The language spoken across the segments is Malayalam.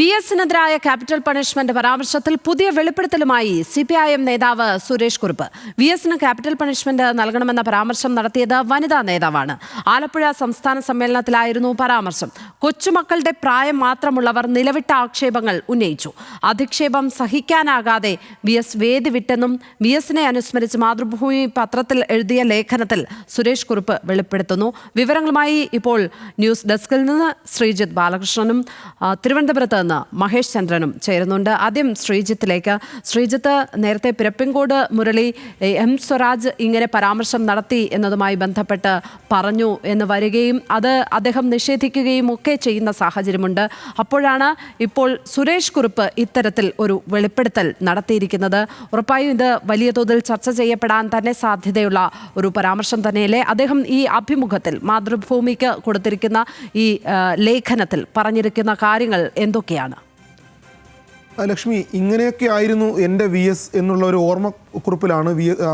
VS-നെതിരായ ക്യാപിറ്റൽ പണിഷ്മെന്റ് പരാമർശത്തിൽ പുതിയ വെളിപ്പെടുത്തലുമായി CPIM നേതാവ് സുരേഷ് കുറുപ്പ്. VS-ന് ക്യാപിറ്റൽ പണിഷ്മെന്റ് നൽകണമെന്ന പരാമർശം നടത്തിയത് വനിതാ നേതാവാണ്. ആലപ്പുഴ സംസ്ഥാന സമ്മേളനത്തിലായിരുന്നു പരാമർശം. കൊച്ചുമക്കളുടെ പ്രായം മാത്രമുള്ളവർ നിലവിട്ട ആക്ഷേപങ്ങൾ ഉന്നയിച്ചു. അധിക്ഷേപം സഹിക്കാനാകാതെ VS വേദി വിട്ടെന്നും VS-നെ അനുസ്മരിച്ച് മാതൃഭൂമി പത്രത്തിൽ എഴുതിയ ലേഖനത്തിൽ സുരേഷ് കുറുപ്പ് വെളിപ്പെടുത്തുന്നു. വിവരങ്ങളുമായി ഇപ്പോൾ ന്യൂസ് ഡെസ്കിൽ നിന്ന് ശ്രീജിത്ത് ബാലകൃഷ്ണനും തിരുവനന്തപുരത്ത് മഹേഷ് ചന്ദ്രനും ചേരുന്നുണ്ട്. ആദ്യം ശ്രീജിത്തിലേക്ക്. ശ്രീജിത്ത്, നേരത്തെ പിരപ്പിൻകോട് മുരളി M സ്വരാജ് ഇങ്ങനെ പരാമർശം നടത്തി എന്നതുമായി ബന്ധപ്പെട്ട് പറഞ്ഞു എന്ന് വരികയും അത് അദ്ദേഹം നിഷേധിക്കുകയും ഒക്കെ ചെയ്യുന്ന സാഹചര്യമുണ്ട്. അപ്പോഴാണ് ഇപ്പോൾ സുരേഷ് കുറുപ്പ് ഇത്തരത്തിൽ ഒരു വെളിപ്പെടുത്തൽ നടത്തിയിരിക്കുന്നത്. ഉറപ്പായും ഇത് വലിയ തോതിൽ ചർച്ച ചെയ്യപ്പെടാൻ തന്നെ സാധ്യതയുള്ള ഒരു പരാമർശം തന്നെയല്ലേ? അദ്ദേഹം ഈ അഭിമുഖത്തിൽ മാതൃഭൂമിക്ക് കൊടുത്തിരിക്കുന്ന ഈ ലേഖനത്തിൽ പറഞ്ഞിരിക്കുന്ന കാര്യങ്ങൾ എന്തൊക്കെയാണ്? ലക്ഷ്മി, ഇങ്ങനെയൊക്കെ ആയിരുന്നു എൻ്റെ VS എന്നുള്ള ഒരു ഓർമ്മക്കുറിപ്പിലാണ്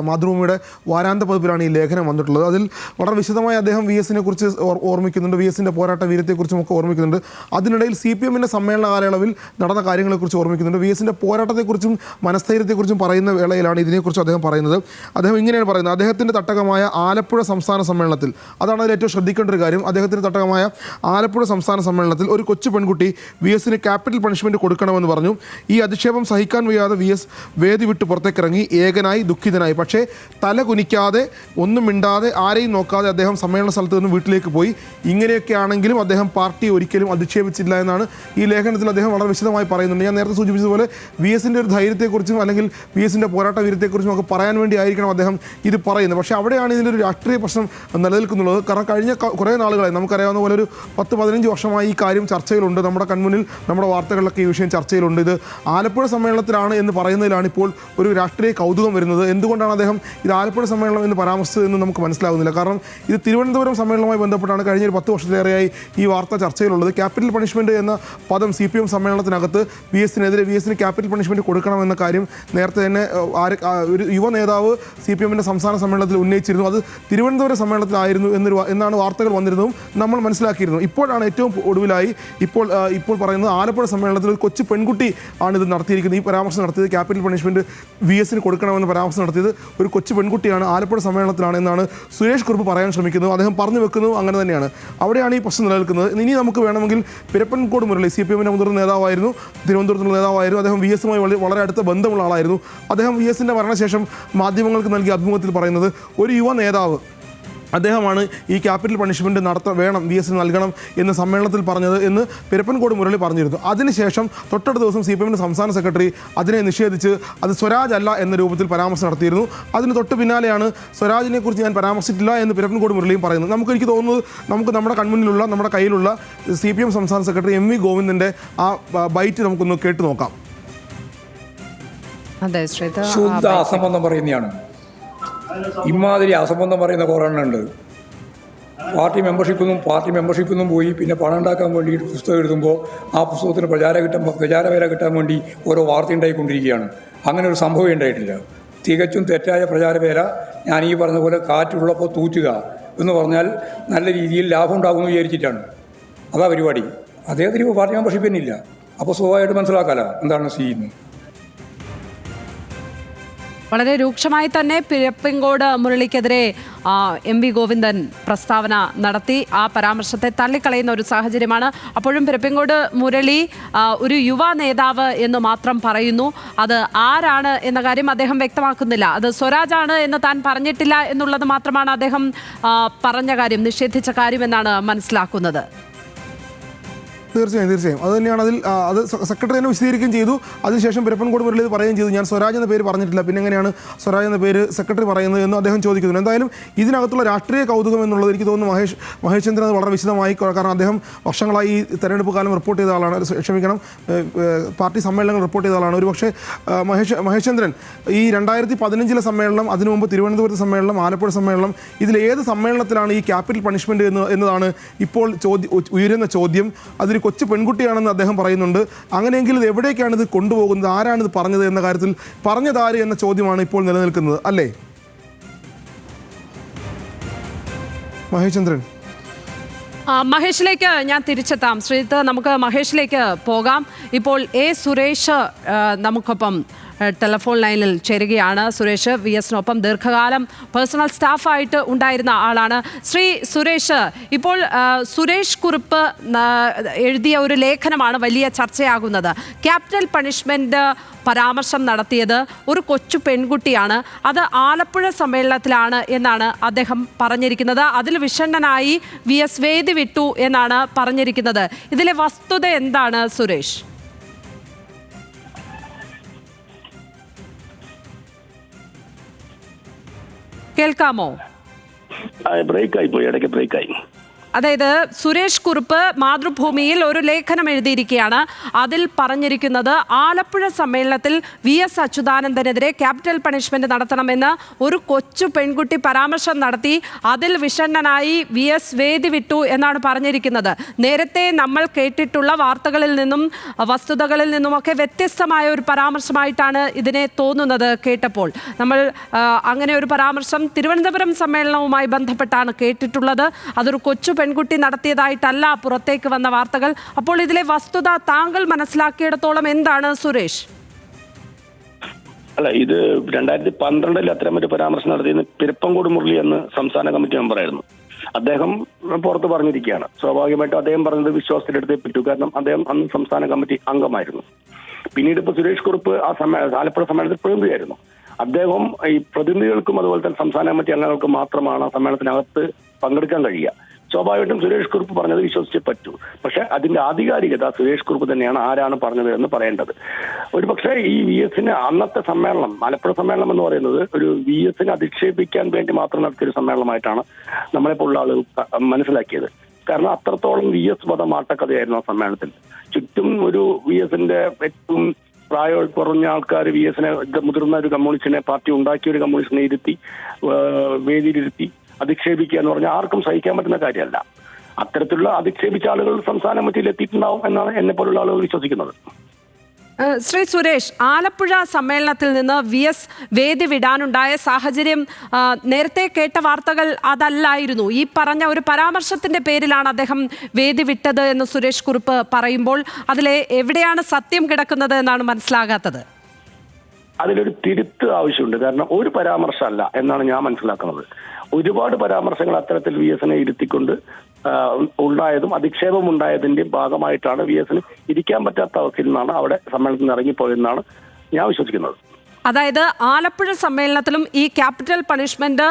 മാതൃഭൂമിയുടെ വാരാന്ത പതിപ്പിലാണ് ഈ ലേഖനം വന്നിട്ടുള്ളത്. അതിൽ വളരെ വിശദമായി അദ്ദേഹം VS-നെ കുറിച്ച് ഓർമ്മിക്കുന്നുണ്ട്, VS-ൻ്റെ പോരാട്ട വീര്യത്തെക്കുറിച്ചും ഒക്കെ ഓർമ്മിക്കുന്നുണ്ട്. അതിനിടയിൽ CPM-ൻ്റെ സമ്മേളന കാലയളവിൽ നടന്ന കാര്യങ്ങളെക്കുറിച്ച് ഓർമ്മിക്കുന്നുണ്ട്. VS-ൻ്റെ പോരാട്ടത്തെക്കുറിച്ചും മനസ്ഥൈര്യത്തെക്കുറിച്ചും പറയുന്ന വേളയിലാണ് ഇതിനെക്കുറിച്ച് അദ്ദേഹം പറയുന്നത്. അദ്ദേഹം ഇങ്ങനെയാണ് പറയുന്നത്: അദ്ദേഹത്തിൻ്റെ തട്ടകമായ ആലപ്പുഴ സംസ്ഥാന സമ്മേളനത്തിൽ, അതാണ് അതിൽ ഏറ്റവും ശ്രദ്ധിക്കേണ്ട ഒരു കാര്യം, അദ്ദേഹത്തിൻ്റെ തട്ടകമായ ആലപ്പുഴ സംസ്ഥാന സമ്മേളനത്തിൽ ഒരു കൊച്ചു പെൺകുട്ടി VS-ന് ക്യാപിറ്റൽ പണിഷ്മെൻറ്റ് കൊടുക്കണമെന്ന് പറഞ്ഞു. ഈ അധിക്ഷേപം സഹിക്കാൻ വയ്യാതെ VS വേദി വിട്ട് പുറത്തേക്കിറങ്ങി, ഏകനായി, ദുഃഖിതനായി. പക്ഷേ തല കുനിക്കാതെ, ഒന്നും മിണ്ടാതെ, ആരെയും നോക്കാതെ അദ്ദേഹം സമ്മേളന സ്ഥലത്ത് നിന്ന് വീട്ടിലേക്ക് പോയി. ഇങ്ങനെയൊക്കെ ആണെങ്കിലും അദ്ദേഹം പാർട്ടിയെ ഒരിക്കലും അധിക്ഷേപിച്ചില്ല എന്നാണ് ഈ ലേഖനത്തിൽ അദ്ദേഹം വളരെ വിശദമായി പറയുന്നുണ്ട്. ഞാൻ നേരത്തെ സൂചിപ്പിച്ചതുപോലെ VS-ൻ്റെ ഒരു ധൈര്യത്തെക്കുറിച്ചും അല്ലെങ്കിൽ VS-ൻ്റെ പോരാട്ട വീര്യത്തെക്കുറിച്ചും ഒക്കെ പറയാൻ വേണ്ടി ആയിരിക്കണം അദ്ദേഹം ഇത് പറയുന്നത്. പക്ഷേ അവിടെയാണ് ഇതിലൊരു രാഷ്ട്രീയ പ്രശ്നം നിലനിൽക്കുന്നുള്ളത്. കാരണം കഴിഞ്ഞ കുറേ നാളുകളായി, നമുക്കറിയാവുന്ന പോലെ ഒരു 10-15 വർഷമായി ഈ കാര്യം ചർച്ചയിലുണ്ട്. നമ്മുടെ കൺമുന്നിൽ, നമ്മുടെ വാർത്തകളിലൊക്കെ ഈ വിഷയം ചർച്ചയിലുണ്ട്. ഇത് ആലപ്പുഴ സമ്മേളനത്തിലാണ് എന്ന് പറയുന്നതിലാണ് ഇപ്പോൾ ഒരു രാഷ്ട്രീയ കൗതുകം വരുന്നത്. എന്തുകൊണ്ടാണ് അദ്ദേഹം ഇത് ആലപ്പുഴ സമ്മേളനം എന്ന് പരാമർശിച്ചതെന്ന് നമുക്ക് മനസ്സിലാകുന്നില്ല. കാരണം ഇത് തിരുവനന്തപുരം സമ്മേളനവുമായി ബന്ധപ്പെട്ടാണ് കഴിഞ്ഞ ഒരു 10 വർഷത്തിലേറെയായി ഈ വാർത്ത ചർച്ചയിലുള്ളത്. ക്യാപിറ്റൽ പണിഷ്മെൻറ്റ് എന്ന പദം CPM സമ്മേളനത്തിനകത്ത് VS-ന് ക്യാപിറ്റൽ പണിഷ്മെൻറ്റ് കൊടുക്കണമെന്ന കാര്യം നേരത്തെ തന്നെ ഒരു യുവ നേതാവ് CPM-ൻ്റെ സംസ്ഥാന സമ്മേളനത്തിൽ ഉന്നയിച്ചിരുന്നു. അത് തിരുവനന്തപുരം സമ്മേളനത്തിലായിരുന്നു എന്നാണ് വാർത്തകൾ വന്നിരുന്നതും നമ്മൾ മനസ്സിലാക്കിയിരുന്നു. ഇപ്പോഴാണ് ഏറ്റവും ഒടുവിലായി ഇപ്പോൾ പറയുന്നത് ആലപ്പുഴ സമ്മേളനത്തിൽ ഒരു കൊച്ചു പെൺകുട്ടി ആണ് ഇത് നടത്തിയിരിക്കുന്നത്. ഈ പരാമർശം നടത്തിയത്, ക്യാപിറ്റൽ പണിഷ്മെൻറ്റ് VS-ന് കൊടുക്കണമെന്ന് പരാമർശം നടത്തിയത് ഒരു കൊച്ചു പെൺകുട്ടിയാണ്, ആലപ്പുഴ സമ്മേളനത്തിലാണ് എന്നാണ് സുരേഷ് കുറുപ്പ് പറയാൻ ശ്രമിക്കുന്നത്. അദ്ദേഹം പറഞ്ഞു വെക്കുന്നത് അങ്ങനെ തന്നെയാണ്. അവിടെയാണ് ഈ പ്രശ്നം നിലനിൽക്കുന്നത്. ഇനി നമുക്ക് വേണമെങ്കിൽ പിരപ്പൻകോട് മുരളി, CPM-ൻ്റെ മുതിർന്ന നേതാവായിരുന്നു, തിരുവനന്തപുരത്തുള്ള നേതാവായിരുന്നു. അദ്ദേഹം VS-മായി വളരെ അടുത്ത ബന്ധമുള്ള ആളായിരുന്നു. അദ്ദേഹം VS-ൻ്റെ മരണശേഷം മാധ്യമങ്ങൾക്ക് നൽകിയ അഭിമുഖത്തിൽ പറയുന്നത്, ഒരു യുവ നേതാവ് അദ്ദേഹമാണ് ഈ ക്യാപിറ്റൽ പണിഷ്മെൻറ്റ് വേണം, VS-ന് നൽകണം എന്ന് സമ്മേളനത്തിൽ പറഞ്ഞത് എന്ന് പിരപ്പൻകോട് മുരളി പറഞ്ഞിരുന്നു. അതിനുശേഷം തൊട്ടടുത്ത ദിവസം CPM-ൻ്റെ സംസ്ഥാന സെക്രട്ടറി അതിനെ നിഷേധിച്ച് അത് സ്വരാജ് അല്ല എന്ന രൂപത്തിൽ പരാമർശം നടത്തിയിരുന്നു. അതിന് തൊട്ട് പിന്നാലെയാണ് സ്വരാജിനെ കുറിച്ച് ഞാൻ പരാമർശിച്ചിട്ടില്ല എന്ന് പിരപ്പൻകോട് മുരളിയും പറയുന്നത്. എനിക്ക് തോന്നുന്നത് നമുക്ക് കൺമുന്നിലുള്ള, നമ്മുടെ കയ്യിലുള്ള CPM സംസ്ഥാന സെക്രട്ടറി MV ഗോവിന്ദൻ്റെ ആ ബൈറ്റ് നമുക്കൊന്ന് കേട്ടു നോക്കാം. ശുദ്ധ അസംബന്ധം പറയുന്നതാണ്. ഇമാതിരി അസംബന്ധം പറയുന്ന കുറേ എണ്ണമുണ്ട്. പാർട്ടി മെമ്പർഷിപ്പൊന്നും പോയി പിന്നെ പണം ഉണ്ടാക്കാൻ വേണ്ടിയിട്ട് പുസ്തകം എഴുതുമ്പോൾ ആ പുസ്തകത്തിന് പ്രചാരവേല കിട്ടാൻ വേണ്ടി ഓരോ വാർത്ത ഉണ്ടായിക്കൊണ്ടിരിക്കുകയാണ്. അങ്ങനെ ഒരു സംഭവം ഉണ്ടായിട്ടില്ല. തികച്ചും തെറ്റായ പ്രചാരവേല. ഞാൻ ഈ പറഞ്ഞ പോലെ കാറ്റുള്ളപ്പോൾ തൂറ്റുക എന്ന് പറഞ്ഞാൽ നല്ല രീതിയിൽ ലാഭം ഉണ്ടാകുമെന്ന് വിചാരിച്ചിട്ടാണ്. അതാ പരിപാടി. അദ്ദേഹത്തിന് ഇപ്പോൾ പാർട്ടി മെമ്പർഷിപ്പ് തന്നെ ഇല്ല. അപ്പോൾ സ്വാഭാവികമായിട്ട് മനസ്സിലാക്കാമല്ലോ എന്താണ് ചെയ്യുന്നത്. വളരെ രൂക്ഷമായി തന്നെ പിരപ്പൻകോട് മുരളിക്കെതിരെ MV ഗോവിന്ദൻ പ്രസ്താവന നടത്തി. ആ പരാമർശത്തെ തള്ളിക്കളയുന്ന ഒരു സാഹചര്യമാണ്. അപ്പോഴും പിരപ്പൻകോട് മുരളി ഒരു യുവ നേതാവ് എന്ന് മാത്രം പറയുന്നു. അത് ആരാണ് എന്ന കാര്യം അദ്ദേഹം വ്യക്തമാക്കുന്നില്ല. അത് സ്വരാജാണ് എന്ന് താൻ പറഞ്ഞിട്ടില്ല എന്നുള്ളത് മാത്രമാണ് അദ്ദേഹം പറഞ്ഞ കാര്യം, നിഷേധിച്ച കാര്യം എന്നാണ് മനസ്സിലാക്കുന്നത്. തീർച്ചയായും അത് തന്നെയാണ്. അത് സെക്രട്ടറി തന്നെ വിശദീകരിക്കുകയും ചെയ്തു. അതിനുശേഷം പിരപ്പൻകോട് മുരളി പറയുകയും ചെയ്തു, ഞാൻ സ്വരാജ് എന്ന പേര് പറഞ്ഞിട്ടില്ല, പിന്നെ എങ്ങനെയാണ് സ്വരാജ് എന്ന പേര് സെക്രട്ടറി പറയുന്നത് എന്ന് അദ്ദേഹം ചോദിക്കുന്നു. എന്തായാലും ഇതിനകത്തുള്ള രാഷ്ട്രീയ കൗതുകം എന്നുള്ളത് എനിക്ക് തോന്നുന്നു മഹേഷ് ചന്ദ്രൻ അത് വളരെ വിശദമായി, കാരണം അദ്ദേഹം വർഷങ്ങളായി ഈ തെരഞ്ഞെടുപ്പ് കാലം റിപ്പോർട്ട് ചെയ്ത ആളാണ്, പാർട്ടി സമ്മേളനങ്ങൾ റിപ്പോർട്ട് ചെയ്ത ആളാണ്. ഒരുപക്ഷെ മഹേഷ് ചന്ദ്രൻ ഈ 2015 സമ്മേളനം, അതിനു മുമ്പ് തിരുവനന്തപുരത്ത് സമ്മേളനം, ആലപ്പുഴ സമ്മേളനം, ഇതിലേത് സമ്മേളനത്തിലാണ് ഈ ക്യാപിറ്റൽ പണിഷ്മെൻറ്റ് എന്നതാണ് ഇപ്പോൾ ഉയരുന്ന ചോദ്യം. അതൊരു കൊച്ചു പെൺകുട്ടിയാണെന്ന് അദ്ദേഹം പറയുന്നുണ്ട്. അങ്ങനെയെങ്കിൽ ഇത് എവിടേക്കാണ് ഇത് കൊണ്ടുപോകുന്നത്, ആരാണിത് പറഞ്ഞത് എന്ന കാര്യത്തിൽ പറഞ്ഞതാര് എന്ന ചോദ്യമാണ് ഇപ്പോൾ നിലനിൽക്കുന്നത്, അല്ലേ മഹേഷ് ചന്ദ്രൻ? മഹേഷിലേക്ക് ഞാൻ തിരിച്ചെത്താം. ശ്രീജിത്ത്, നമുക്ക് മഹേഷിലേക്ക് പോകാം. ഇപ്പോൾ സുരേഷ് നമുക്കൊപ്പം ടെലിഫോൺ ലൈനിൽ ചേരുകയാണ്. സുരേഷ് VSനൊപ്പം ദീർഘകാലം പേഴ്സണൽ സ്റ്റാഫായിട്ട് ഉണ്ടായിരുന്ന ആളാണ്. ശ്രീ സുരേഷ്, ഇപ്പോൾ സുരേഷ് കുറുപ്പ് എഴുതിയ ഒരു ലേഖനമാണ് വലിയ ചർച്ചയാകുന്നത്. ക്യാപിറ്റൽ പണിഷ്മെന്റ് പരാമർശം നടത്തിയത് ഒരു കൊച്ചു പെൺകുട്ടിയാണ്, അത് ആലപ്പുഴ സമ്മേളനത്തിലാണ് എന്നാണ് അദ്ദേഹം പറഞ്ഞിരിക്കുന്നത്. അതിൽ വിഷണ്ണനായി VS വേദി വിട്ടു എന്നാണ് പറഞ്ഞിരിക്കുന്നത്. ഇതിലെ വസ്തുത എന്താണ് സുരേഷ്? കേൾക്കാമോ? ബ്രേക്കായി പോയി, ഇടയ്ക്ക് ബ്രേക്കായി. അതായത് സുരേഷ് കുറുപ്പ് മാതൃഭൂമിയിൽ ഒരു ലേഖനം എഴുതിയിരിക്കുകയാണ്. അതിൽ പറഞ്ഞിരിക്കുന്നത് ആലപ്പുഴ സമ്മേളനത്തിൽ VS അച്യുതാനന്ദനെതിരെ ക്യാപിറ്റൽ പണിഷ്മെന്റ് നടത്തണമെന്ന് ഒരു കൊച്ചു പെൺകുട്ടി പരാമർശം നടത്തി. അതിൽ വിഷണ്ണനായി VS വേദി വിട്ടു എന്നാണ് പറഞ്ഞിരിക്കുന്നത്. നേരത്തെ നമ്മൾ കേട്ടിട്ടുള്ള വാർത്തകളിൽ നിന്നും വസ്തുതകളിൽ നിന്നുമൊക്കെ വ്യത്യസ്തമായ ഒരു പരാമർശമായിട്ടാണ് ഇതിനെ തോന്നുന്നത് കേട്ടപ്പോൾ. നമ്മൾ അങ്ങനെ ഒരു പരാമർശം തിരുവനന്തപുരം സമ്മേളനവുമായി ബന്ധപ്പെട്ടാണ് കേട്ടിട്ടുള്ളത്. അതൊരു കൊച്ചു പെൺകുട്ടി നടത്തിയതായിട്ടല്ല പുറത്തേക്ക് വന്ന വാർത്തകൾ. അപ്പോൾ ഇതിലെ വസ്തുത താങ്കൾ മനസ്സിലാക്കിയിടത്തോളം എന്താണ് സുരേഷ്? അല്ല, ഇത് 2012 അത്തരം ഒരു പരാമർശം നടത്തിയെന്ന് പിരപ്പങ്കോട് മുരളി എന്ന് സംസ്ഥാന കമ്മിറ്റി മെമ്പറായിരുന്നു. അദ്ദേഹം പുറത്ത് പറഞ്ഞിരിക്കുകയാണ്. സ്വാഭാവികമായിട്ടും അദ്ദേഹം പറഞ്ഞത് വിശ്വാസത്തിലെടുത്തേ പറ്റൂ, കാരണം അദ്ദേഹം അന്ന് സംസ്ഥാന കമ്മിറ്റി അംഗമായിരുന്നു. പിന്നീട് ഇപ്പൊ സുരേഷ് കുറുപ്പ് ആലപ്പുഴ സമ്മേളനത്തിൽ പ്രതിനിധിയായിരുന്നു. അദ്ദേഹം ഈ പ്രതിനിധികൾക്കും അതുപോലെ തന്നെ സംസ്ഥാന കമ്മിറ്റി അംഗങ്ങൾക്കും മാത്രമാണ് സമ്മേളനത്തിനകത്ത് പങ്കെടുക്കാൻ കഴിയുക. സ്വാഭാവികമായിട്ടും സുരേഷ് കുറുപ്പ് പറഞ്ഞത് വിശ്വസിച്ചേ പറ്റൂ. പക്ഷെ അതിന്റെ ആധികാരികത സുരേഷ് കുറുപ്പ് തന്നെയാണ് ആരാണ് പറഞ്ഞത് എന്ന് പറയേണ്ടത്. ഒരുപക്ഷെ ഈ VSന് അന്നത്തെ സമ്മേളനം, ആലപ്പുഴ സമ്മേളനം എന്ന് പറയുന്നത് ഒരു VSനെ അധിക്ഷേപിക്കാൻ വേണ്ടി മാത്രം നടത്തിയൊരു സമ്മേളനമായിട്ടാണ് നമ്മളെപ്പോലുള്ള ആളുകൾ മനസ്സിലാക്കിയത്. കാരണം അത്രത്തോളം VS വധമാട്ടക്കഥയായിരുന്നു ആ സമ്മേളനത്തിൽ. ചുറ്റും ഒരു VSന്റെ ഏറ്റവും പ്രായം കുറഞ്ഞ ആൾക്കാർ VSനെ, മുതിർന്ന ഒരു കമ്മ്യൂണിസ്റ്റിനെ, പാർട്ടി ഉണ്ടാക്കിയ ഒരു കമ്മ്യൂണിസ്റ്റിനെ ഇരുത്തി വേദിയിലിരുത്തി അധിക്ഷേപിക്കുക എന്ന് പറഞ്ഞാൽ ആർക്കും സഹിക്കാൻ പറ്റുന്ന കാര്യമല്ല. അത്തരത്തിലുള്ള അധിക്ഷേപിച്ച ആളുകൾ സംസ്ഥാന കമ്മിറ്റിയിൽ എത്തിയിട്ടുണ്ടാവും എന്നാണ് എന്നെ പോലുള്ള ആളുകൾ വിശ്വസിക്കുന്നത്. ശ്രീ സുരേഷ്, ആലപ്പുഴ സമ്മേളനത്തിൽ നിന്ന് VS വേദി വിടാനുണ്ടായ സാഹചര്യം നേരത്തെ കേട്ട വാർത്തകൾ അതല്ലായിരുന്നു. ഈ പറഞ്ഞ ഒരു പരാമർശത്തിന്റെ പേരിലാണ് അദ്ദേഹം വേദി വിട്ടത് എന്ന് സുരേഷ് കുറുപ്പ് പറയുമ്പോൾ അതിലെ എവിടെയാണ് സത്യം കിടക്കുന്നത് എന്നാണ് മനസ്സിലാകാത്തത്. അതിലൊരു തിരുത്ത് ആവശ്യമുണ്ട്. കാരണം ഒരു പരാമർശമല്ല എന്നാണ് ഞാൻ മനസ്സിലാക്കുന്നത്. ഒരുപാട് പരാമർശങ്ങൾ അത്തരത്തിൽ VSനെ ഇരുത്തിക്കൊണ്ട് ഉണ്ടായതും അധിക്ഷേപം ഉണ്ടായതിന്റെ ഭാഗമായിട്ടാണ് VSന് ഇരിക്കാൻ പറ്റാത്ത അവസ്ഥയിൽ നിന്നാണ് അവിടെ സമ്മേളനത്തിൽ നിന്ന് ഇറങ്ങിപ്പോയെന്നാണ് ഞാൻ വിശ്വസിക്കുന്നത്. അതായത് ആലപ്പുഴ സമ്മേളനത്തിലും ഈ ക്യാപിറ്റൽ പണിഷ്മെന്റ്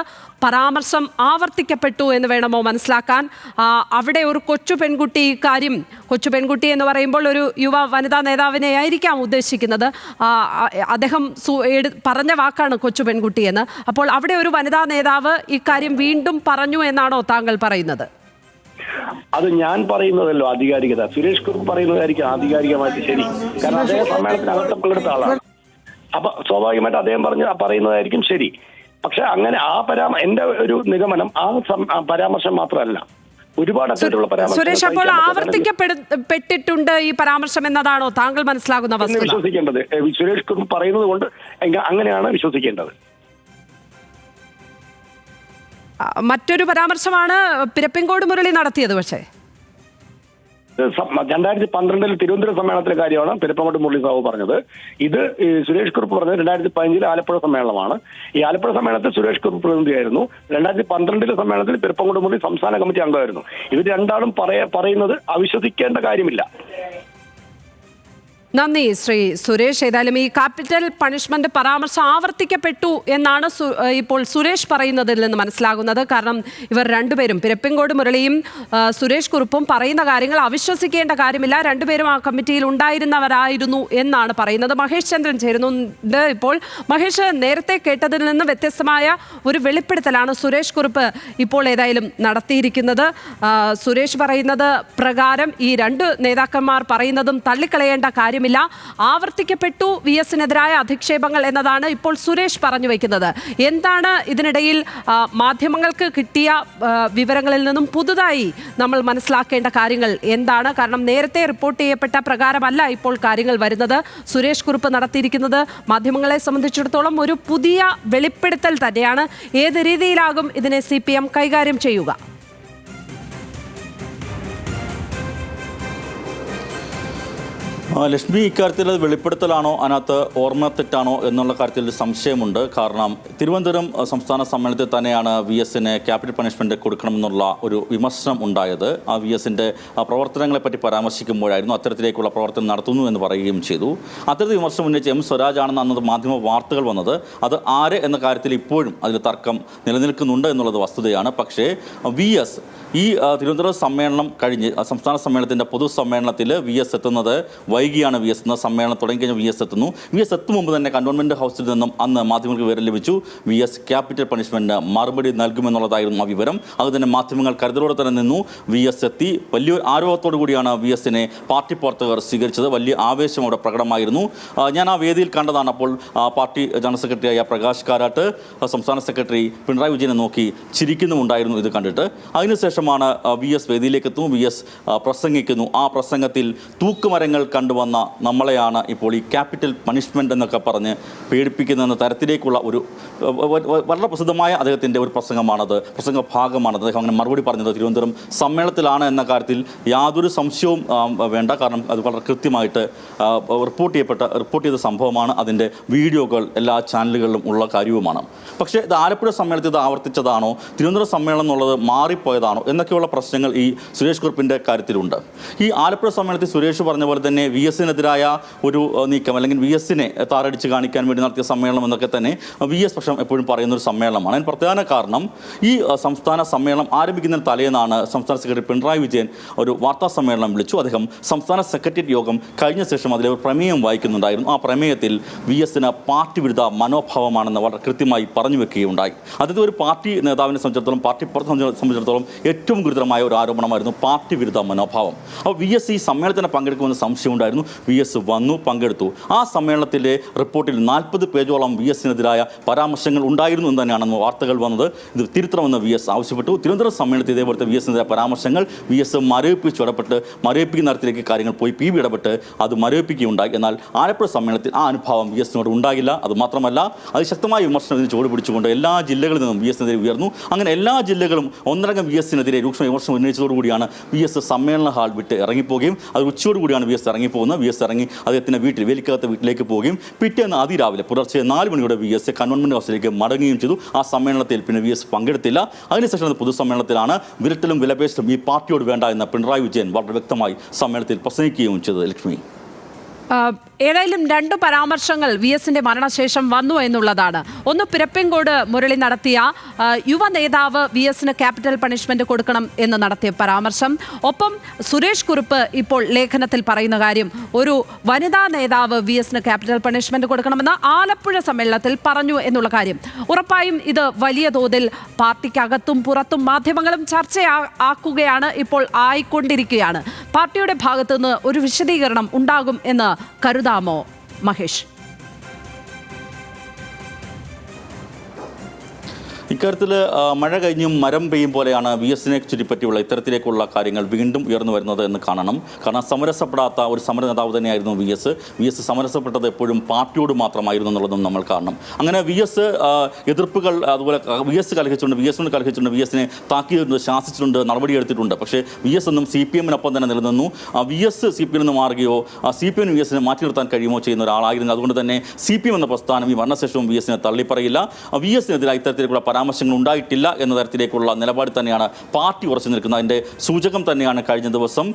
പരാമർശം ആവർത്തിക്കപ്പെട്ടു എന്ന് വേണമോ മനസ്സിലാക്കാൻ? അവിടെ ഒരു കൊച്ചു പെൺകുട്ടി, കാര്യം കൊച്ചു പെൺകുട്ടി എന്ന് പറയുമ്പോൾ ഒരു യുവ വനിതാ നേതാവിനെ ആയിരിക്കാം ഉദ്ദേശിക്കുന്നത്. അദ്ദേഹം പറഞ്ഞ വാക്കാണ് കൊച്ചു പെൺകുട്ടി എന്ന്. അപ്പോൾ അവിടെ ഒരു വനിതാ നേതാവ് ഇക്കാര്യം വീണ്ടും പറഞ്ഞു എന്നാണോ താങ്കൾ പറയുന്നത്? അത് ഞാൻ പറയുന്നതല്ലോ ആധികാരികത. സുരേഷ് കുറുപ്പ് പറയുന്നതായിരിക്കും ആധികാരികമായിട്ട് ശരി. കാരണം അദ്ദേഹം സമ്മേളനത്തിനകത്ത് പങ്കെടുത്ത ആളാണ്. അപ്പൊ സ്വാഭാവികമായിട്ട് അദ്ദേഹം പറയുന്നതായിരിക്കും ശരി. പക്ഷെ അങ്ങനെ എന്റെ ഒരു നിഗമനം ആ പരാമർശം മാത്രമല്ല, ഒരുപാട് അത്തരത്തിലുള്ള പരാമർശം. സുരേഷ്, അപ്പോൾ ആവർത്തിക്കപ്പെട്ടിട്ടുണ്ട് ഈ പരാമർശം എന്നതാണോ താങ്കൾ മനസ്സിലാക്കുന്ന വസ്തുത? വിശ്വസിക്കേണ്ടത് സുരേഷ് കുറുപ്പ് പറയുന്നത് കൊണ്ട് അങ്ങനെയാണ് വിശ്വസിക്കേണ്ടത്. മറ്റൊരു പരാമർശമാണ് പിരപ്പങ്കോട് മുരളി നടത്തിയത്. പക്ഷേ 2012 തിരുവനന്തപുരം സമ്മേളനത്തിലെ കാര്യമാണ് പിരപ്പങ്കോട് മുരളി സാഹു പറഞ്ഞത്. ഇത് സുരേഷ് കുറുപ്പ് പറഞ്ഞത് 2015 ആലപ്പുഴ സമ്മേളനമാണ്. ഈ ആലപ്പുഴ സമ്മേളനത്തിൽ സുരേഷ് കുറുപ്പ് പ്രതിനിധിയായിരുന്നു. 2012 സമ്മേളനത്തിൽ പിരപ്പങ്കോട് മുരളി സംസ്ഥാന കമ്മിറ്റി അംഗമായിരുന്നു. ഇവർ രണ്ടാളും പറയുന്നത് അവിശ്വസിക്കേണ്ട കാര്യമില്ല. നന്ദി ശ്രീ സുരേഷ്. ഏതായാലും ഈ ക്യാപിറ്റൽ പണിഷ്മെന്റ് പരാമർശം ആവർത്തിക്കപ്പെട്ടു എന്നാണ് ഇപ്പോൾ സുരേഷ് പറയുന്നതിൽ നിന്ന് മനസ്സിലാകുന്നത്. കാരണം ഇവർ രണ്ടുപേരും, പിരപ്പങ്കോട് മുരളിയും സുരേഷ് കുറുപ്പും പറയുന്ന കാര്യങ്ങൾ അവിശ്വസിക്കേണ്ട കാര്യമില്ല. രണ്ടുപേരും ആ കമ്മിറ്റിയിൽ ഉണ്ടായിരുന്നവരായിരുന്നു എന്നാണ് പറയുന്നത്. മഹേഷ് ചന്ദ്രൻ ചേരുന്നുണ്ട് ഇപ്പോൾ. മഹേഷ്, നേരത്തെ കേട്ടതിൽ നിന്ന് വ്യത്യസ്തമായ ഒരു വെളിപ്പെടുത്തലാണ് സുരേഷ് കുറുപ്പ് ഇപ്പോൾ ഏതായാലും നടത്തിയിരിക്കുന്നത്. സുരേഷ് പറയുന്നത് പ്രകാരം ഈ രണ്ട് നേതാക്കന്മാർ പറയുന്നതും തള്ളിക്കളയേണ്ട കാര്യമില്ല, ആവർത്തിക്കപ്പെട്ടു VSനെതിരായ അധിക്ഷേപങ്ങൾ എന്നതാണ് ഇപ്പോൾ സുരേഷ് പറഞ്ഞു വയ്ക്കുന്നത്. എന്താണ് ഇതിനിടയിൽ മാധ്യമങ്ങൾക്ക് കിട്ടിയ വിവരങ്ങളിൽ നിന്നും പുതുതായി നമ്മൾ മനസ്സിലാക്കേണ്ട കാര്യങ്ങൾ എന്താണ്? കാരണം നേരത്തെ റിപ്പോർട്ട് ചെയ്യപ്പെട്ട പ്രകാരമല്ല ഇപ്പോൾ കാര്യങ്ങൾ വരുന്നത്. സുരേഷ് കുറുപ്പ് നടത്തിയിരിക്കുന്നത് മാധ്യമങ്ങളെ സംബന്ധിച്ചിടത്തോളം ഒരു പുതിയ വെളിപ്പെടുത്തൽ തന്നെയാണ്. ഏത് രീതിയിലാകും ഇതിനെ CPM കൈകാര്യം ചെയ്യുക? ലക്ഷ്മി, ഇക്കാര്യത്തിൽ വെളിപ്പെടുത്തലാണോ അതിനകത്ത് ഓർമ്മ തെറ്റാണോ എന്നുള്ള കാര്യത്തിൽ ഒരു സംശയമുണ്ട്. കാരണം തിരുവനന്തപുരം സംസ്ഥാന സമ്മേളനത്തിൽ തന്നെയാണ് VSന് ക്യാപിറ്റൽ പണിഷ്മെൻറ്റ് കൊടുക്കണമെന്നുള്ള ഒരു വിമർശനം ഉണ്ടായത്. ആ VSൻ്റെ പ്രവർത്തനങ്ങളെപ്പറ്റി പരാമർശിക്കുമ്പോഴായിരുന്നു അത്തരത്തിലേക്കുള്ള പ്രവർത്തനം നടത്തുന്നു എന്ന് പറയുകയും ചെയ്തു. അത്തരത്തിൽ വിമർശനം ഉന്നയിച്ച M. സ്വരാജ് ആണെന്ന് അന്നത് മാധ്യമ വാർത്തകൾ വന്നത്. അത് ആര് എന്ന കാര്യത്തിൽ ഇപ്പോഴും അതിൽ തർക്കം നിലനിൽക്കുന്നുണ്ട് എന്നുള്ളത് വസ്തുതയാണ്. പക്ഷേ VS ഈ തിരുവനന്തപുരം സമ്മേളനം കഴിഞ്ഞ് സംസ്ഥാന സമ്മേളനത്തിൻ്റെ പൊതുസമ്മേളനത്തിൽ VS എത്തുന്നത് വൈകിയാണ്. VS എന്ന സമ്മേളനം തുടങ്ങിക്കഴിഞ്ഞാൽ VS എത്തുന്നു. VS എത്തും മുമ്പ് തന്നെ കണ്ടോൺമെൻറ്റ് ഹൗസിൽ നിന്നും അന്ന് മാധ്യമങ്ങൾക്ക് വിവരം ലഭിച്ചു VS ക്യാപിറ്റൽ പണിഷ്മെൻറ്റ് മറുപടി നൽകുമെന്നുള്ളതായിരുന്നു ആ വിവരം. അത് തന്നെ മാധ്യമങ്ങൾ കരുതലോടെ തന്നെ നിന്നു. VS എത്തി. വലിയ ആരോപത്തോടു കൂടിയാണ് VSനെ പാർട്ടി പ്രവർത്തകർ സ്വീകരിച്ചത്. വലിയ ആവേശം അവിടെ പ്രകടമായിരുന്നു. ഞാൻ ആ വേദിയിൽ കണ്ടതാണ്. അപ്പോൾ പാർട്ടി ജനറൽ സെക്രട്ടറിയായ പ്രകാശ് കാരാട്ട് സംസ്ഥാന സെക്രട്ടറി പിണറായി വിജയനെ നോക്കി ചിരിക്കുന്നുമുണ്ടായിരുന്നു ഇത് കണ്ടിട്ട്. അതിനുശേഷമാണ് VS വേദിയിലേക്ക് എത്തുന്നു. VS പ്രസംഗിക്കുന്നു. ആ പ്രസംഗത്തിൽ തൂക്കുമരങ്ങൾ കണ്ടുവന്ന നമ്മളെയാണ് ഇപ്പോൾ ഈ ക്യാപിറ്റൽ പണിഷ്മെൻ്റ് എന്നൊക്കെ പറഞ്ഞ് പേടിപ്പിക്കുന്ന തരത്തിലേക്കുള്ള ഒരു വളരെ പ്രസിദ്ധമായ അദ്ദേഹത്തിൻ്റെ ഒരു പ്രസംഗ ഭാഗമാണത്. അദ്ദേഹം അങ്ങനെ മറുപടി പറഞ്ഞത് തിരുവനന്തപുരം സമ്മേളനത്തിലാണ് എന്ന കാര്യത്തിൽ യാതൊരു സംശയവും വേണ്ട. കാരണം അത് വളരെ കൃത്യമായിട്ട് റിപ്പോർട്ട് ചെയ്ത സംഭവമാണ്. അതിൻ്റെ വീഡിയോകൾ എല്ലാ ചാനലുകളിലും ഉള്ള കാര്യവുമാണ്. പക്ഷേ ഇത് ആലപ്പുഴ സമ്മേളനത്തിൽ ഇത് ആവർത്തിച്ചതാണോ, തിരുവനന്തപുരം സമ്മേളനം എന്നുള്ളത് മാറിപ്പോയതാണോ എന്നൊക്കെയുള്ള പ്രശ്നങ്ങൾ ഈ സുരേഷ് കുറുപ്പിൻ്റെ കാര്യത്തിലുണ്ട്. ഈ ആലപ്പുഴ സമ്മേളനത്തിൽ സുരേഷ് പറഞ്ഞ പോലെ തന്നെ VSനെതിരായ ഒരു നീക്കം അല്ലെങ്കിൽ VSനെ താറടിച്ച് കാണിക്കാൻ വേണ്ടി നടത്തിയ സമ്മേളനം എന്നൊക്കെ തന്നെ VS പക്ഷം എപ്പോഴും പറയുന്നൊരു സമ്മേളനമാണ്. അതിന് പ്രധാന കാരണം ഈ സംസ്ഥാന സമ്മേളനം ആരംഭിക്കുന്നതിന് തലേന്നാണ് സംസ്ഥാന സെക്രട്ടറി പിണറായി വിജയൻ ഒരു വാർത്താ സമ്മേളനം വിളിച്ചു. അദ്ദേഹം സംസ്ഥാന സെക്രട്ടേറിയറ്റ് യോഗം കഴിഞ്ഞ ശേഷം അതിലെ ഒരു പ്രമേയം വായിക്കുന്നുണ്ടായിരുന്നു. ആ പ്രമേയത്തിൽ VSന് പാർട്ടി വിരുദ്ധ മനോഭാവമാണെന്ന് വളരെ കൃത്യമായി പറഞ്ഞു വെക്കുകയുണ്ടായി. അതായത് ഒരു പാർട്ടി നേതാവിനെ സംബന്ധിച്ചിടത്തോളം, പാർട്ടി പ്രവർത്തനം സംബന്ധിച്ചിടത്തോളം ഏറ്റവും ഗുരുതരമായ ഒരു ആരോപണമായിരുന്നു പാർട്ടി വിരുദ്ധ മനോഭാവം. അപ്പോൾ VS ഈ സമ്മേളനത്തിന് പങ്കെടുക്കുമെന്ന് സംശയമുണ്ടായിരുന്നു. VS വന്നു, പങ്കെടുത്തു. ആ സമ്മേളനത്തിലെ റിപ്പോർട്ടിൽ 40 പേജോളം VSനെതിരായ പരാമർശങ്ങൾ ഉണ്ടായിരുന്നു എന്ന് തന്നെയാണ് വാർത്തകൾ വന്നത്. ഇത് തിരുത്തണമെന്ന് VS ആവശ്യപ്പെട്ടു. തിരുവനന്തപുരം സമ്മേളനത്തിൽ ഇതേപോലത്തെ VSനെതിരായ പരാമർശങ്ങൾ VS മരവിപ്പിക്കുന്ന തരത്തിലേക്ക് കാര്യങ്ങൾ പോയി PB ഇടപെട്ട് അത് മരവിപ്പിക്കുകയുണ്ടായി. എന്നാൽ ആലപ്പുഴ സമ്മേളനത്തിൽ ആ അനുഭവം VSനോട് ഉണ്ടാകില്ല. അതുമാത്രമല്ല, അതിശക്തമായ വിമർശനത്തിന് ചുവട് പിടിച്ചുകൊണ്ട് എല്ലാ ജില്ലകളിൽ നിന്നും VSനെതിരെ ഉയർന്നു. അങ്ങനെ എല്ലാ ജില്ലകളും ഒന്നടങ്കം VSനെതിരെ രൂക്ഷ വിമർശനം ഉന്നയിച്ചതോടുകൂടിയാണ് VS സമ്മേളന ഹാൾ വിട്ട് ഇറങ്ങിപ്പോവുകയും അത് ഉച്ചയോടുകൂടിയാണ് VS ഇറങ്ങിപ്പോകുന്നത്. VS ഇറങ്ങി അദ്ദേഹത്തിൻ്റെ വേലിക്കകത്ത് വീട്ടിലേക്ക് പോവുകയും പിറ്റേന്ന് അതിരാവിലെ പുലർച്ചെ 4 മണിയോടെ VS കന്റോൺമെൻറ്റ് ഹൗസിലേക്ക് മടങ്ങുകയും ചെയ്തു. ആ സമ്മേളനത്തിൽ പിന്നെ VS പങ്കെടുത്തില്ല. അതിനുശേഷം പൊതുസമ്മേളനത്തിലാണ് വിരട്ടലും വിലപേശലും ഈ പാർട്ടിയോട് വേണ്ട എന്ന പിണറായി വിജയൻ വളരെ വ്യക്തമായി സമ്മേളനത്തിൽ പ്രസംഗിക്കുകയും ചെയ്തത്. ലക്ഷ്മി, ഏതായാലും 2 പരാമർശങ്ങൾ VSന്റെ മരണശേഷം വന്നു എന്നുള്ളതാണ്. ഒന്ന്, പിരപ്പൻകോട് മുരളി നടത്തിയ യുവ നേതാവ് VSന് ക്യാപിറ്റൽ പണിഷ്മെന്റ് കൊടുക്കണം എന്ന് നടത്തിയ പരാമർശം. ഒപ്പം സുരേഷ് കുറുപ്പ് ഇപ്പോൾ ലേഖനത്തിൽ പറയുന്ന കാര്യം, ഒരു വനിതാ നേതാവ് VSന് ക്യാപിറ്റൽ പണിഷ്മെന്റ് കൊടുക്കണമെന്ന് ആലപ്പുഴ സമ്മേളനത്തിൽ പറഞ്ഞു എന്നുള്ള കാര്യം. ഉറപ്പായും ഇത് വലിയ തോതിൽ പാർട്ടിക്കകത്തും പുറത്തും മാധ്യമങ്ങളും ചർച്ചയാക്കുകയാണ്, ഇപ്പോൾ ആയിക്കൊണ്ടിരിക്കുകയാണ്. പാർട്ടിയുടെ ഭാഗത്തുനിന്ന് ഒരു വിശദീകരണം ഉണ്ടാകും എന്ന് കരുതാമോ മഹേഷ്? ഇക്കാര്യത്തിൽ മഴ കഴിഞ്ഞും മരം പെയ്യും പോലെയാണ് VSനെ ചുറ്റിപ്പറ്റിയുള്ള ഇത്തരത്തിലേക്കുള്ള കാര്യങ്ങൾ വീണ്ടും ഉയർന്നു വരുന്നത് എന്ന് കാണണം. കാരണം സമരസപ്പെടാത്ത ഒരു സമര നേതാവ് തന്നെയായിരുന്നു VS സമരസപ്പെട്ടത് എപ്പോഴും പാർട്ടിയോട് മാത്രമായിരുന്നു എന്നുള്ളതും നമ്മൾ കാണണം. അങ്ങനെ VS എതിർപ്പുകൾ അതുപോലെ VSനോട് കലഹിച്ചിട്ടുണ്ട്, VSനെ താക്കിയിട്ടുണ്ട്, ശാസിച്ചിട്ടുണ്ട്, നടപടിയെടുത്തിട്ടുണ്ട്. പക്ഷേ VS ഒന്നും CPMനൊപ്പം തന്നെ നിലനിന്നു. VS CPM നിന്ന് മാറുകയോ CPM VSനെ മാറ്റി നിർത്താൻ കഴിയുമോ ചെയ്യുന്ന ഒരാളായിരുന്നു. അതുകൊണ്ട് തന്നെ CPM എന്ന പ്രസ്ഥാനം ഈ മരണശേഷവും VSനെ തള്ളിപ്പറയില്ല. VSനെതിരായി ഇത്തരത്തിലേക്കുള്ള പരാമർശങ്ങൾ ഉണ്ടായിട്ടില്ല എന്ന തരത്തിലേക്കുള്ള നിലപാട് തന്നെയാണ് പാർട്ടി ഉറച്ചു നിൽക്കുന്നത്. അതിൻ്റെ സൂചകം തന്നെയാണ് കഴിഞ്ഞ ദിവസം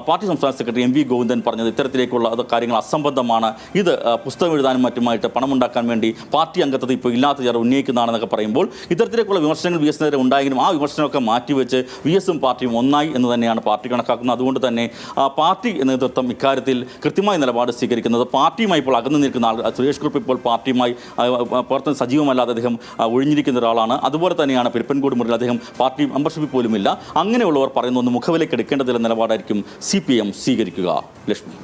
പാർട്ടി സംസ്ഥാന സെക്രട്ടറി MV ഗോവിന്ദൻ പറഞ്ഞത്. ഇത്തരത്തിലേക്കുള്ള കാര്യങ്ങൾ അസംബന്ധമാണ്, ഇത് പുസ്തകം എഴുതാനും മറ്റുമായിട്ട് പണമുണ്ടാക്കാൻ വേണ്ടി പാർട്ടി അംഗത്വത ഇപ്പോൾ ഇല്ലാത്ത ചിലർ ഉന്നയിക്കുന്നതാണെന്നൊക്കെ പറയുമ്പോൾ ഇത്തരത്തിലേക്കുള്ള വിമർശനങ്ങൾ VSനെതിരെ ഉണ്ടായെങ്കിലും ആ വിമർശനമൊക്കെ മാറ്റിവെച്ച് VSും പാർട്ടിയും ഒന്നായി എന്ന് തന്നെയാണ് പാർട്ടി കണക്കാക്കുന്നത്. അതുകൊണ്ട് തന്നെ പാർട്ടി നേതൃത്വം ഇക്കാര്യത്തിൽ കൃത്യമായ നിലപാട് സ്വീകരിക്കുന്നത്. പാർട്ടിയുമായി ഇപ്പോൾ അകന്നു നിൽക്കുന്ന ആൾ സുരേഷ് കുറുപ്പ് ഇപ്പോൾ പാർട്ടിയുമായി പ്രവർത്തനം സജീവമല്ലാതെ അദ്ദേഹം ഒഴിഞ്ഞിരിക്കുന്ന ഒരാളാണ്. അതുപോലെ തന്നെയാണ് പിരപ്പൻകോട് മുരളി, അദ്ദേഹം പാർട്ടി മെമ്പർഷിപ്പിൽ പോലുമില്ല. അങ്ങനെയുള്ളവർ പറയുന്ന ഒന്ന് മുഖവിലേക്ക് എടുക്കേണ്ടതില്ല നിലപാടായിരിക്കും CPM സ്വീകരിക്കുക. ലക്ഷ്മി,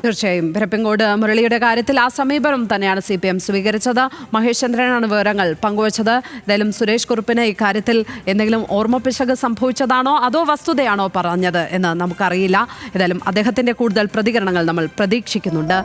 തീർച്ചയായും പിരപ്പൻകോട് മുരളിയുടെ കാര്യത്തിൽ ആ സമീപനം തന്നെയാണ് CPM സ്വീകരിച്ചത്. മഹേഷ് ചന്ദ്രനാണ് വിവരങ്ങൾ പങ്കുവച്ചത്. എന്തായാലും സുരേഷ് കുറുപ്പിന് ഇക്കാര്യത്തിൽ എന്തെങ്കിലും ഓർമ്മപ്പിശക് സംഭവിച്ചതാണോ അതോ വസ്തുതയാണോ പറഞ്ഞത് എന്ന് നമുക്കറിയില്ല. ഏതായാലും അദ്ദേഹത്തിൻ്റെ കൂടുതൽ പ്രതികരണങ്ങൾ നമ്മൾ പ്രതീക്ഷിക്കുന്നുണ്ട്.